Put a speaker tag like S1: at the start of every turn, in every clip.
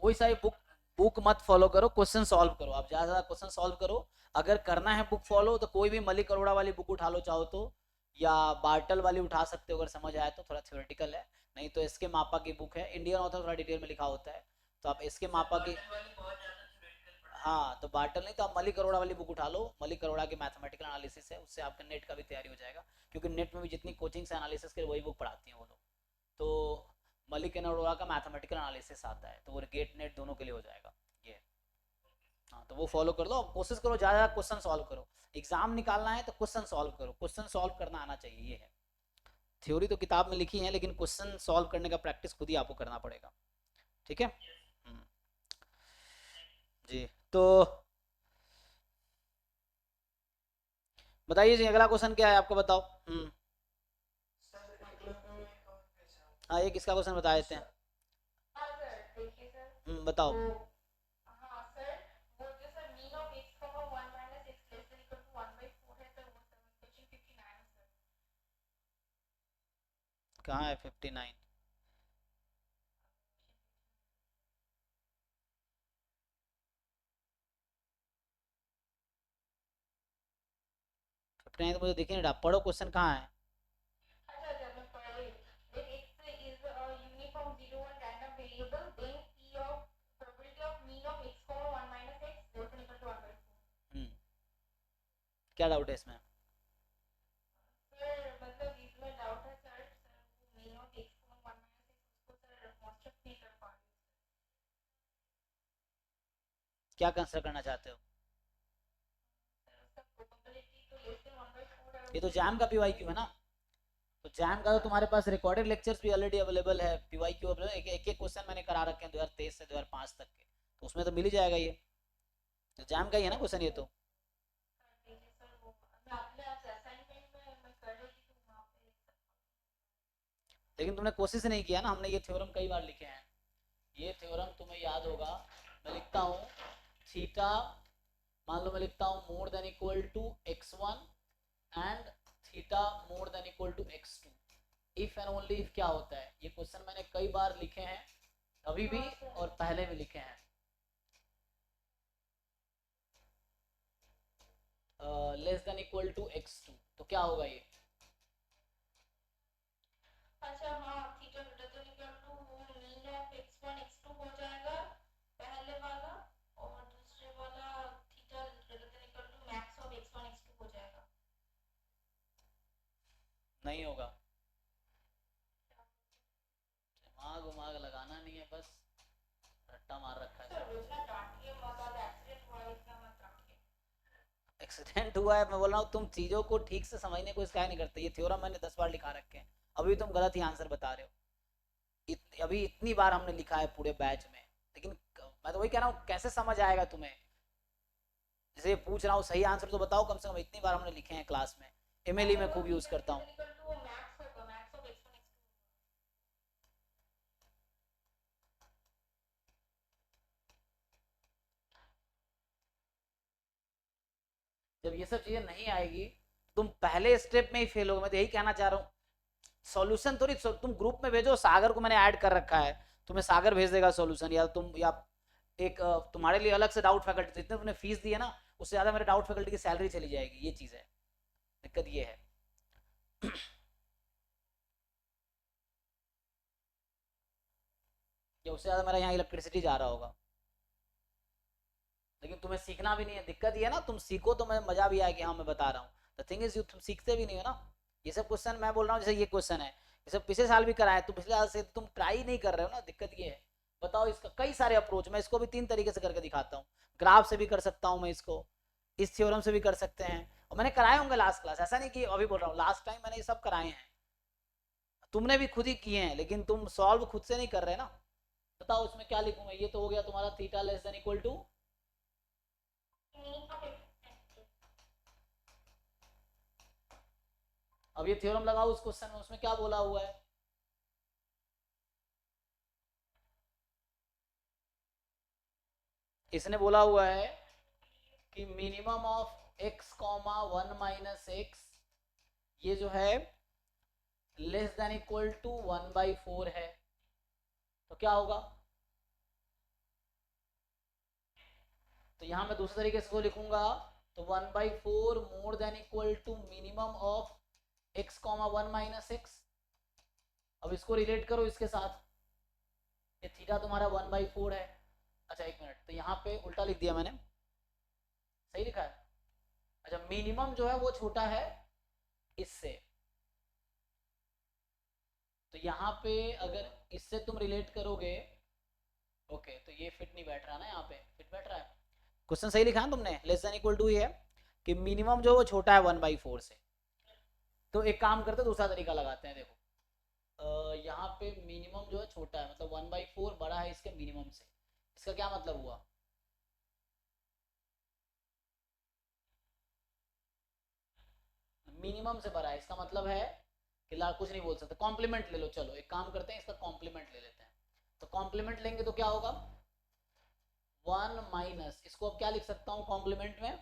S1: कोई सा book book मत फॉलो करो, क्वेश्चन सॉल्व करो, आप ज्यादा से ज्यादा क्वेश्चन सॉल्व करो। अगर करना है बुक फॉलो तो कोई भी मलिक अरोड़ा वाली बुक उठा लो चाहो तो, या बार्टल वाली उठा सकते हो अगर समझ आए तो, थोड़ा थ्योरेटिकल है। नहीं तो एस के मापा की बुक है, इंडियन ऑथर थोड़ा डिटेल में लिखा होता है, तो आप एस के मापा की। हाँ तो बार्टल नहीं तो आप मलिक अरोड़ा वाली बुक उठा लो, मलिक अरोड़ा की मैथमेटिकल एनालिसिस है, उससे आपका नेट का भी तैयारी हो जाएगा। क्योंकि नेट में भी जितनी कोचिंग्स एनालिसिस के लिए वही बुक पढ़ाती हैं वो लोग। तो मलिक अरोड़ा का मैथमेटिकल एनालिसिस आता है, तो वो गेट नेट दोनों के लिए हो जाएगा ये। हाँ तो वो फॉलो कर लो, कोशिश करो ज़्यादा ज़्यादा क्वेश्चन सॉल्व करो। एग्जाम निकालना है तो क्वेश्चन सॉल्व करो, क्वेश्चन सॉल्व करना आना चाहिए, ये है। थ्योरी तो किताब में लिखी है, लेकिन क्वेश्चन सॉल्व करने का प्रैक्टिस खुद ही आपको करना पड़ेगा। ठीक है। जी तो बताइए जी, अगला क्वेश्चन क्या है आपका, बताओ। हाँ एक इसका क्वेश्चन बता देते हैं। बताओ। कहाँ है 59? 59 तो मुझे दिख ही नहीं रहा, पढ़ो क्वेश्चन कहाँ है। हम्म, क्या डाउट है इसमें? क्या कंसिडर करना चाहते हो? ये तो जैम का पीवाईक्यू है ना। तो जैम का तो तुम्हारे पास रिकॉर्डेड लेक्चर्स भी ऑलरेडी अवेलेबल है, पीवाईक्यू अवेलेबल, एक एक क्वेश्चन मैंने करा रखे हैं 2023 से 2005 तक के, तो उसमें तो मिल ही जाएगा ये। तो जैम का ही है ना क्वेश्चन ये तो। लेकिन तुमने कोशिश नहीं किया ना, हमने ये थ्योरम कई बार लिखे हैं। ये थ्योरम तुम्हें याद होगा, मैं लिखता हूँ थीटा, मान लो मैं लिखता हूँ more than equal to x1 and theta more than equal to x2, if and only if क्या होता है। ये क्वेश्चन मैंने कई बार लिखे हैं, अभी भी और पहले भी लिखे हैं। Less than equal to x2 तो क्या होगा ये? नहीं होगा, दिमाग उमाग लगाना नहीं है, बस रट्टा मार रखा है। एक्सीडेंट हुआ है, मैं बोल रहा हूँ तुम चीजों को ठीक से समझने को इसका नहीं करते। ये थ्योरम मैंने 10 बार लिखा रखे हैं, अभी तुम गलत ही आंसर बता रहे हो। अभी इतनी बार हमने लिखा है पूरे बैच में, लेकिन मैं तो वही कह रहा हूँ कैसे समझ आएगा तुम्हें। जैसे पूछ रहा हूँ सही आंसर तो बताओ, कम से कम इतनी बार हमने लिखे हैं क्लास में, एमएलई में खूब यूज करता हूँ। जब ये सब चीजें नहीं आएगी, तुम पहले स्टेप में ही फेल होगे, मैं तो यही कहना चाह रहा हूँ। सॉल्यूशन थोड़ी तुम ग्रुप में भेजो, सागर को मैंने ऐड कर रखा है, तुम्हें सागर भेज देगा सॉल्यूशन, या तुम या एक तुम्हारे लिए अलग से डाउट फैकल्टी, जितने तुमने फीस दी है ना उससे ज्यादा मेरे डाउट फैकल्टी की सैलरी चली जाएगी, ये चीज है, दिक्कत ये है। या उससे ज्यादा मेरा यहाँ इलेक्ट्रिसिटी जा रहा होगा। लेकिन तुम्हें सीखना भी नहीं है, दिक्कत ये है ना, तुम सीखो तो मैं मजा भी आए कि हाँ मैं बता रहा हूँ। द थिंग इज यू तुम सीखते भी नहीं हो ना। ये सब क्वेश्चन मैं बोल रहा हूँ, जैसे ये क्वेश्चन है, ये सब पिछले साल भी कराए, तुम पिछले साल से तुम ट्राई नहीं कर रहे हो ना, दिक्कत ये है। बताओ, इसका कई सारे अप्रोच, मैं इसको भी 3 तरीके से करके दिखाता हूँ। ग्राफ से भी कर सकता हूँ मैं इसको, इस थ्योरम से भी कर सकते हैं, और मैंने कराए होंगे लास्ट क्लास, ऐसा नहीं कि अभी बोल रहा हूँ, लास्ट टाइम मैंने ये सब कराए हैं। तुमने भी खुद ही किए हैं, लेकिन तुम सॉल्व खुद से नहीं कर रहे ना। बताओ इसमें क्या लिखूं मैं, ये तो हो गया तुम्हारा theta less than equal to, अब ये थ्योरम लगाओ उस क्वेश्चन में, उसमें क्या बोला हुआ है? इसने बोला हुआ है कि minimum of x comma 1 - x, ये जो है लेस देन इक्वल टू 1/4 है, तो क्या होगा? तो यहाँ मैं दूसरे तरीके से इसको लिखूंगा, तो 1/4 more than equal to minimum of x comma 1 minus x. अब इसको रिलेट करो इसके साथ, ये थीटा तुम्हारा 1/4 है। अच्छा एक मिनट, तो यहाँ पे उल्टा लिख दिया मैंने, सही लिखा है? अच्छा मिनिमम जो है वो छोटा है इससे, तो यहाँ पे अगर इससे तुम रिलेट करोगे, ओके तो ये फिट नहीं बैठ रहा ना, यहाँ पे फिट बैठ रहा है। क्वेश्चन सही लिखा है तुमने, लेस देन इक्वल टू ही है कि मिनिमम जो वो छोटा है 1/4 से। तो एक काम करते दूसरा तरीका लगाते हैं, देखो यहाँ पे मिनिमम जो है छोटा है, मतलब 1/4 बड़ा है इसके मिनिमम से। इसका क्या मतलब हुआ? मिनिमम से बड़ा है, इसका मतलब है कि कुछ नहीं बोल सकते, कॉम्प्लीमेंट ले लो। चलो एक काम करते हैं, इसका कॉम्प्लीमेंट ले लेते हैं। तो कॉम्प्लीमेंट लेंगे तो क्या होगा? 1 माइनस, इसको अब क्या लिख सकता हूँ कॉम्प्लीमेंट में?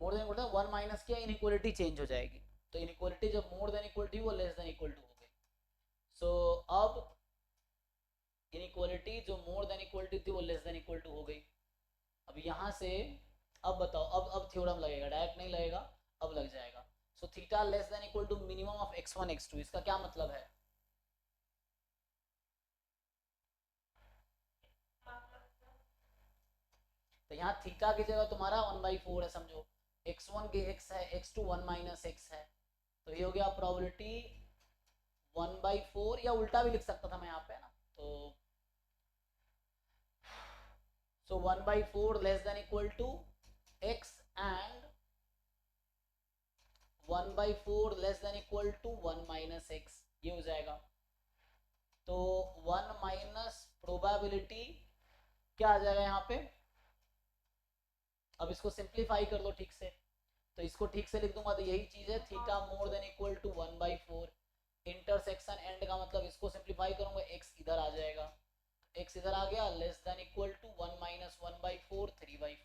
S1: More than equal to 1 minus किया, इनइक्वालिटी चेंज हो जाएगी। तो इनइक्वालिटी जब मोर देन इक्वल टू वो लेस देन इक्वल टू हो गई। सो अब इनइक्वालिटी जो मोर देन इक्वल टू थी वो लेस देन इक्वल टू हो गई। अब यहाँ से अब बताओ, अब थ्योरम लगेगा, डायरेक्ट नहीं लगेगा, अब लग जाएगा। So theta less than equal to minimum of x1 x2, इसका क्या मतलब है? तो यहाँ थीटा की जगह तुम्हारा 1/4 है समझो, x1 की x है, x2 1 माइनस x है, तो ये हो गया प्रोबेबिलिटी 1/4, या उल्टा भी लिख सकता था मैं यहाँ पे ना, तो so 1/4 less than equal to x and 1/4 less than equal to 1 minus x, ये हो जाएगा। तो 1 माइनस प्रोबेबिलिटी क्या आ जाएगा यहाँ पे? अब इसको सिंप्लीफाई कर लो ठीक से, तो इसको ठीक से लिख दूंगा तो यही चीज है, theta more than equal to 1/4, intersection and का मतलब इसको सिंप्लीफाई करूंगा x इधर आ जाएगा, x इधर आ गया, less than equal to 1 minus 1/4 3/4।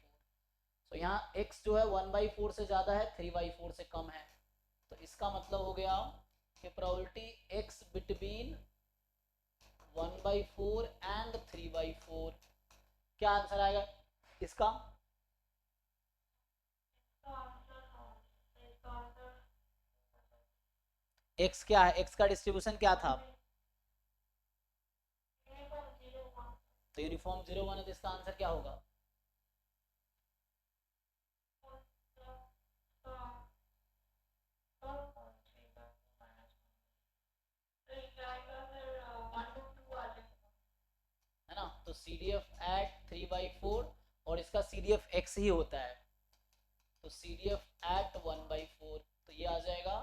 S1: तो यहाँ x जो है 1/4 से ज्यादा है, 3/4 से कम है, तो इसका मतलब हो गया कि प्रोबेबिलिटी x बिटवीन 1/4 एंड 3/4, क्या आंसर आएगा इसका? x क्या है, x का डिस्ट्रीब्यूशन क्या था? तो यूनिफॉर्म 0 1 है, तो इसका आंसर क्या होगा? है ना, तो सी डी एफ एट 3/4, और इसका सी डी एफ एक्स ही होता है, तो सी डी एफ एट 1/4, तो ये आ जाएगा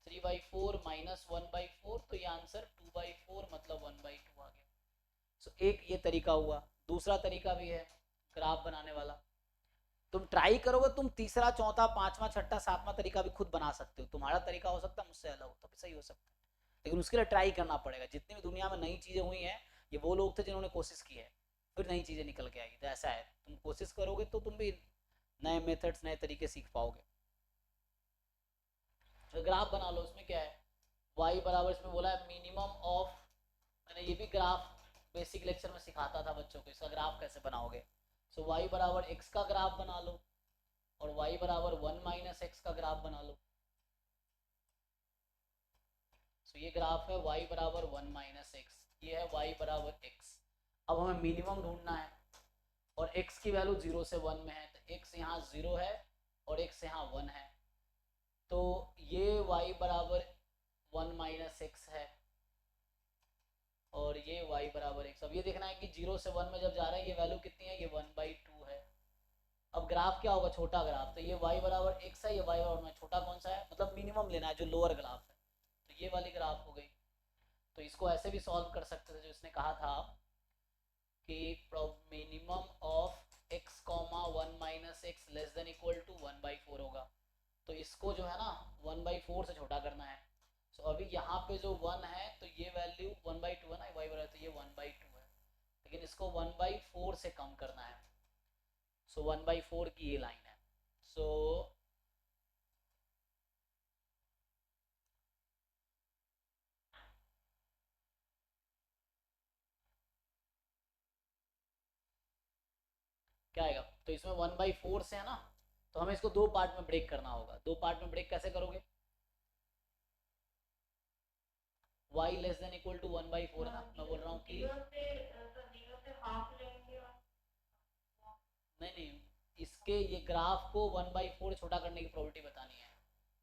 S1: 3/4 माइनस 1/4, तो ये आंसर 2/4 मतलब 1/2 आ गया। सो एक ये तरीका हुआ, दूसरा तरीका भी है ग्राफ बनाने वाला। तुम ट्राई करोगे, तुम तीसरा चौथा पांचवा छठा सातवां तरीका भी खुद बना सकते हो, तुम्हारा तरीका हो सकता है मुझसे अलग हो, तो भी सही हो सकता है, लेकिन उसके लिए ट्राई करना पड़ेगा। जितनी भी दुनिया में नई चीजें हुई हैं, ये वो लोग थे जिन्होंने कोशिश की है, फिर नई चीजें निकल के आएगी। तो ऐसा है, तुम कोशिश करोगे तो तुम भी नए मेथड्स नए तरीके सीख पाओगे। तो ग्राफ बना लो, उसमें क्या है, y बराबर, इसमें बोला है मिनिमम ऑफ, मैंने ये भी ग्राफ बेसिक लेक्चर में सिखाता था बच्चों को, इसका ग्राफ कैसे बनाओगे। सो y बराबर x का ग्राफ बना लो, और y बराबर 1 माइनस एक्स का ग्राफ बना लो। सो ये ग्राफ है y बराबर 1 माइनस एक्स, ये है y बराबर x। अब हमें मिनिमम ढूंढना है, और x की वैल्यू 0 से 1 में है, तो x यहाँ 0 है और x यहाँ 1 है, तो ये y बराबर 1 माइनस एक्स है, और ये y बराबर x। अब ये देखना है कि 0 से 1 में जब जा रहा है ये वैल्यू कितनी है, ये 1/2 है। अब ग्राफ क्या होगा, छोटा ग्राफ, तो ये y बराबर x है, ये y बराबर, छोटा कौन सा है, मतलब मिनिमम लेना है जो लोअर ग्राफ है, तो ये वाली ग्राफ हो गई। तो इसको ऐसे भी सॉल्व कर सकते थे, जो इसने कहा था कि minimum of x comma 1 minus x less than equal to 1/4 होगा, तो इसको जो है ना 1/4 से छोटा करना है। सो अभी यहाँ पे जो 1 है, तो ये वैल्यू 1/2 है ना, y बराबर, तो ये 1/2 है, लेकिन इसको 1/4 से कम करना है। सो 1/4 की ये लाइन है, सो क्या आएगा, तो इसमें 1/4 से है ना, तो हमें इसको दो पार्ट में ब्रेक करना होगा। दो पार्ट में ब्रेक कैसे करोगे, y less than equal to 1/4 है ना, मैं बोल रहा हूँ कि नहीं नहीं, इसके ये ग्राफ को 1/4 छोटा करने की प्रोबेबिलिटी बतानी है।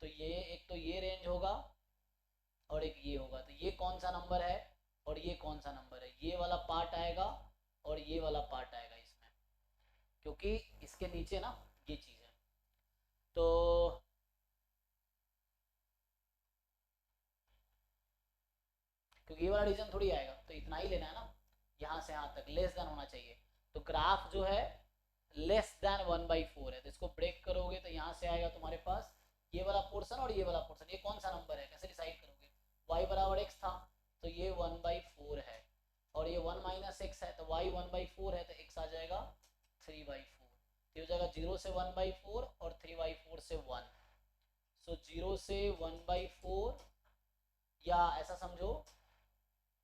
S1: तो ये एक तो ये रेंज होगा और एक ये होगा, तो ये कौन सा नंबर है और ये कौन सा नंबर है, ये वाला पार्ट आएगा और ये वाला पार्ट आएगा इसमें, क्योंकि इसके नीचे ना ये चीज़ है। तो क्योंकि ये वाला रीजन थोड़ी आएगा, तो इतना ही लेना है ना, यहाँ से यहाँ तक लेस देन होना चाहिए। तो ग्राफ जो है लेस देन 1/4 है, तो इसको ब्रेक करोगे तो यहाँ से आएगा तुम्हारे पास ये वाला पोर्शन और ये वाला पोर्शन, ये कौन सा नंबर है कैसे डिसाइड करोगे, y बराबर x था तो ये 1/4 है, और ये 1 माइनस एक्स है, तो y 1/4 है तो x आ जाएगा 3/4, तो हो जाएगा 0 से 1/4 और 3/4 से 1। सो 0 से 1/4, या ऐसा समझो,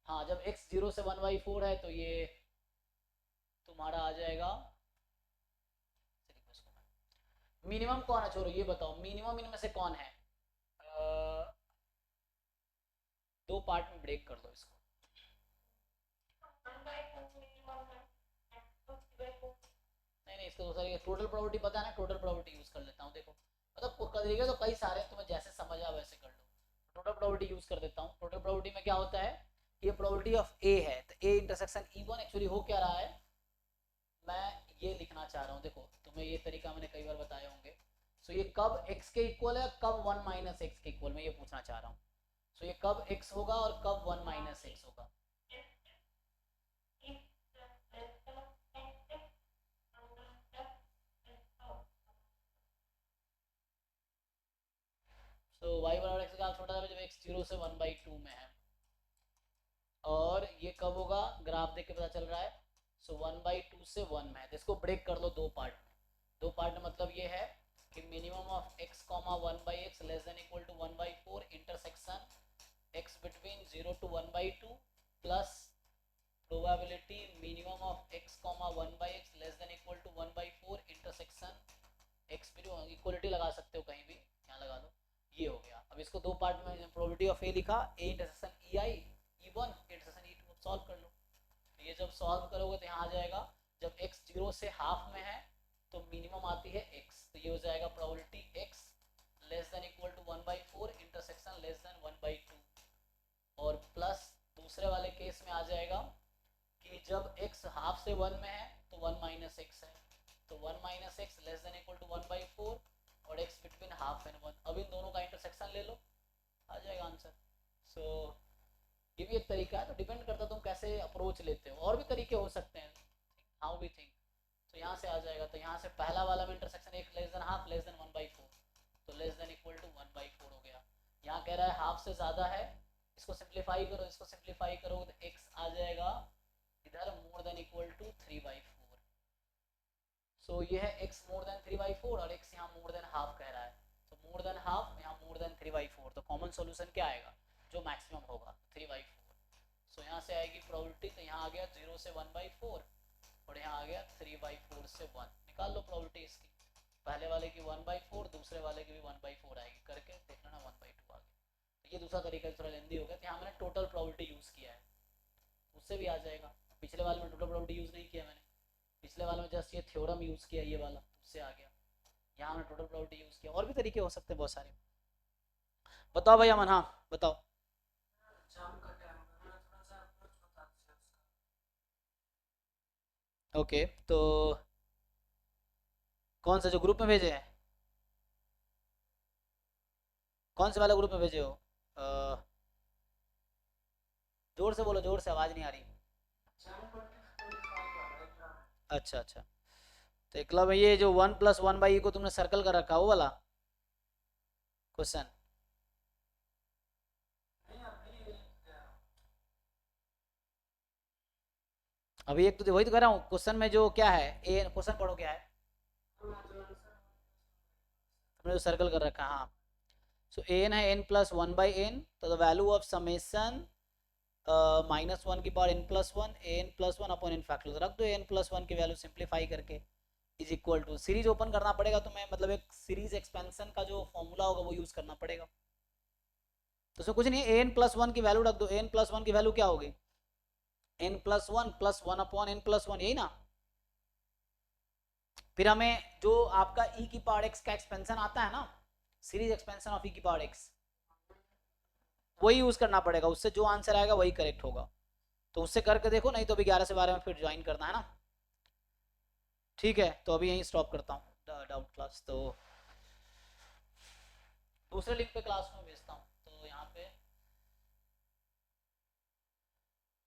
S1: हाँ जब x 0 से 1/4 है तो ये तुम्हारा आ जाएगा, मिनिमम कौन है, छोड़ो ये बताओ मिनिमम इनमें से कौन है, दो पार्ट में ब्रेक कर दो इसको। नहीं नहीं, इसको दूसरा टोटल प्रॉपर्टी पता है ना, टोटल प्रॉपर्टी यूज कर लेता हूँ, देखो मतलब करेगा तो कई सारे, तुम्हें जैसे समझ आ वैसे कर लो। टोटल प्रॉपर्टी यूज कर देता हूँ। टोटल प्रॉपर्टी में क्या होता है, ये प्रॉपर्टी ऑफ ए है, तो ए इंटरसेक्शन E1 एक्चुअली हो क्या रहा है, मैं ये लिखना चाह रहा हूँ, देखो तुम्हें ये तरीका मैंने कई बार बताए होंगे। सो ये कब x के इक्वल है, कब 1 माइनस एक्स के इक्वल, मैं ये पूछना चाह रहा हूँ। सो ये कब x होगा और कब 1 माइनस एक्स होगा। सो y बराबर x का छोटा था जब x 0 से 1/2 में है, और ये कब होगा ग्राफ देख के पता चल रहा है। सो 1/2 से 1 में है, तो इसको ब्रेक कर लो दो पार्ट में। दो पार्ट में मतलब ये है कि minimum of x comma 1/x less than equal to 1/4 intersection x between 0 to 1/2 plus probability minimum of x comma 1/x less than equal to 1/4 intersection x between, equality लगा सकते हो कहीं भी, यहाँ लगा दो, ये हो गया। अब इसको दो पार्ट में प्रोबेबिलिटी ऑफ ए लिखा, A intersection EI E1 intersection E2, solve कर लो। तो ये जब सॉल्व करोगे तो यहाँ आ जाएगा, जब x 0 से हाफ में है तो मिनिमम आती है x, तो ये हो जाएगा probability x less than equal to 1/4 intersection less than 1/2, और प्लस दूसरे वाले केस में आ जाएगा कि जब x हाफ से 1 में है तो 1 माइनस एक्स है, तो 1 minus x less than equal to 1/4 और x बिटवीन हाफ एंड 1। अब इन दोनों का इंटरसेक्शन ले लो, आ जाएगा आंसर। सो ये भी एक तरीका है, तो डिपेंड करता है तुम कैसे अप्रोच लेते हो, और भी तरीके हो सकते हैं, हाउ वी थिंक। तो यहाँ से आ जाएगा, तो यहाँ से पहला वाला में इंटरसेक्शन एक less than half less than 1/4, तो लेस देन इक्वल टू 1/4 हो गया। यहाँ कह रहा है हाफ से ज़्यादा है, इसको सिंप्लीफाई करो, इसको सिंप्लीफाई करो तो x आ जाएगा इधर मोर देन इक्वल टू 3/4। सो ये है x मोर देन 3/4 और x यहाँ मोर देन हाफ कह रहा है, तो मोर देन हाफ यहाँ मोर देन 3/4, तो कॉमन सोल्यूशन क्या आएगा जो मैक्सिमम होगा 3/4। सो यहाँ से आएगी प्रोबेबिलिटी, तो यहाँ आ गया 0 से 1/4 और यहाँ आ गया 3/4 से 1। निकाल लो प्रोबेबिलिटी इसकी, पहले वाले की 1/4, दूसरे वाले की भी 1/4 आएगी, करके देख लेना 1/2 आ गया। तो ये दूसरा तरीका थोड़ा लेंदी हो गया, तो यहाँ मैंने टोटल प्रोबेबिलिटी यूज़ किया है, उससे भी आ जाएगा। पिछले वाले में टोटल प्रोबेबिलिटी यूज़ नहीं किया मैंने, पिछले वाले में जस्ट ये थ्योरम यूज़ किया ये वाला, उससे आ गया। यहाँ मैंने टोटल प्रोबेबिलिटी यूज़ किया, और भी तरीके हो सकते हैं बहुत सारे। बताओ भैया अमन, हाँ बताओ। ओके तो कौन सा जो ग्रुप में भेजे हैं, कौन से वाला ग्रुप में भेजे हो, जोर से बोलो, जोर से आवाज़ नहीं आ रही। अच्छा अच्छा, तो एकला भाई ये जो 1+1/e को तुमने सर्कल कर रखा वो वाला क्वेश्चन, अभी एक तो वही तो कर रहा हूँ क्वेश्चन में जो क्या है, ए क्वेश्चन पढ़ो क्या है। आपने जो सर्कल कर रखा है, हाँ। सो एन है n plus one by n, तो the value of summation minus one की power n plus one, n plus one upon n factorial रख दो एन प्लस वन की वैल्यू सिंप्लीफाई करके, is equal to series open करना पड़ेगा तो मैं मतलब एक सीरीज एक्सपेंशन का जो फॉर्मूला होगा वो यूज करना पड़ेगा। तो उसमें कुछ नहीं है, एन प्लस वन की वैल्यू रख दो, एन प्लस वन की वैल्यू क्या होगी, n plus one upon n plus one, यही ना। फिर हमें जो आपका e की पावर x का एक्सपेंशन आता है ना, सीरीज एक्सपेंशन ऑफ e की पावर x, वही यूज करना पड़ेगा, उससे जो आंसर आएगा वही करेक्ट होगा। तो उससे करके देखो, नहीं तो अभी 11 से 12 में फिर ज्वाइन करना है ना। ठीक है, तो अभी यहीं स्टॉप करता हूँ डाउट क्लास, तो दूसरे लिंक पे क्लास में भेजता हूँ।